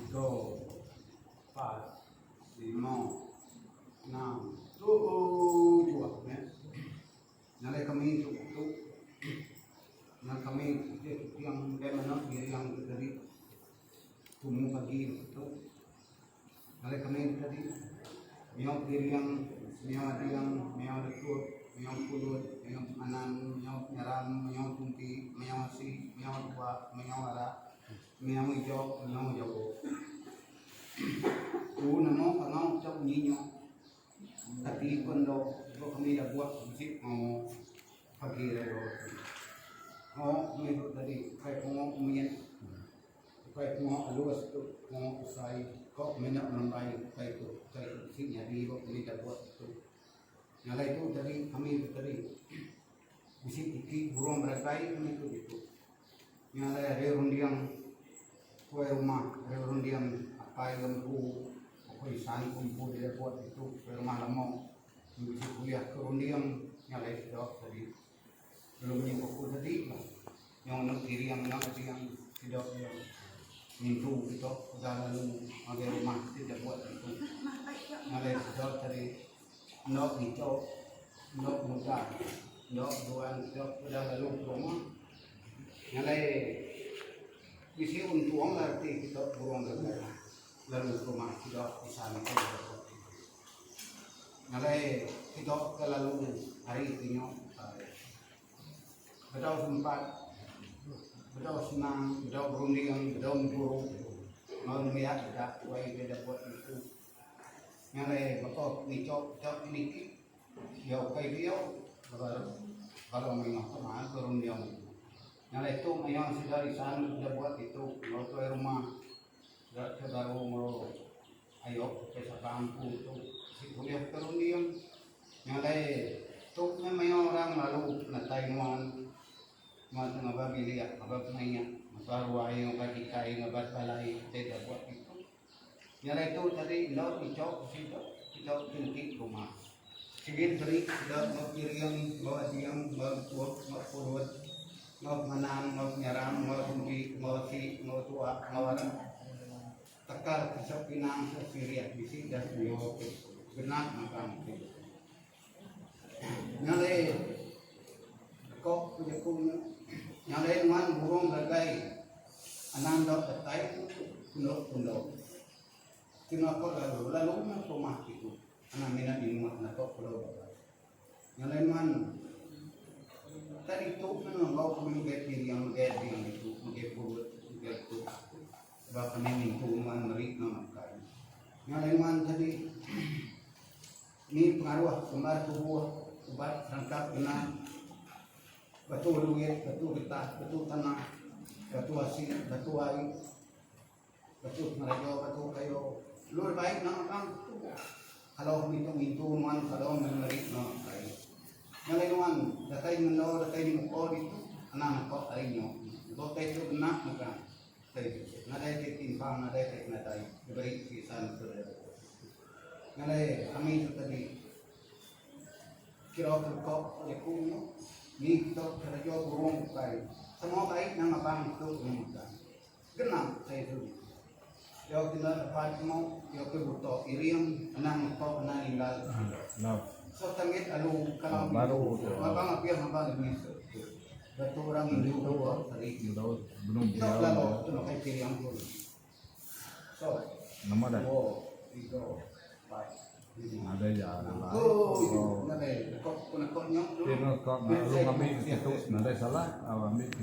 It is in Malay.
2, 4, 5, 6, 7 Nalai kami tu kami yang mana yang tadi tumu pagi itu nalai kami tadi yang lekut yang pulut yang anan yang nyaram yang tumpi yang si yang tua yang ara yang hijau yang jago namo kanau cak ninyo tapi kondo kami dah buat musik mau pagi relo kami tadi kayak mau umian kayak mau luas tu mau usai kok menak menempai kayak musiknya di kami dah buat itu nyala itu tadi kami tadi musik iki burung beragai kami itu nyala rundiang kue rumah rundiang apa yang lembu isan kumpul dia buat itu rumah lama bisa kuliah ke rundiang nyala itu tadi belum nyebut tadi yang nak diri yang tidak mintu itu udah lalu ada rumah tidak buat itu nyala itu tadi nok hijau nok muda nok duan nok udah lalu rumah nyala isi untuang arti kita burung beragai lalu rumah kita di sana nyalai kita lalu hari ini betul sempat betul senang betul berunding betul burung mau melihat kita wai beda buat itu nyalai betul nicok ini dia kayak dia kalau memang kemana berunding nyalai itu yang sudah di sana sudah buat itu mau ke rumah baru mau ayo ke kampung itu si kuliah terundiam nyalai tuh memang orang lalu na Taiwan mata ngabagi lihat ngabag nanya baru ayo bagi kai ngabag balai tidak buat itu nyalai itu tadi lo icok kita tinggi rumah sigit beri sudah mau kiriang mau adiang mau tuak mau purut mau menang mau nyaram mau tumpi mau si mau tua mau orang tekal kisah pinang sesiriat bisi dan yo benar makan nyale kok punya punya nyale man burung beragai ananda petai kundo kena kok lalu rumah itu anak minat di rumah nakok pulau nyale man tadi itu memang kau kami yang itu menggepur itu bahkan ini tuman merik namakan nyaleman tadi ini pengaruh kembar tubuh obat rangkap kena batu duit batu getah batu tanah batu asin batu air batu merajo batu kayu luar baik namakan kalau mintu man kalau merik namakan nyaleman datai mendo datai di muka itu anak kok tarinyo datai itu benak makan nadai timpang nadai nadai diberi kisan nadai kami itu tadi kira kok yakunya ni kita kerja burung kai semua baik nama bang itu memudah genap saya itu yo kita dapat mau yo ke buto iriam enam kok enam inggal so tangit alu kalau baru abang apir abang ini satu orang itu hari belum lalu itu nak pilih yang pun so nama dah ada ya ada kok nyok dulu kok kami itu nada salah awam itu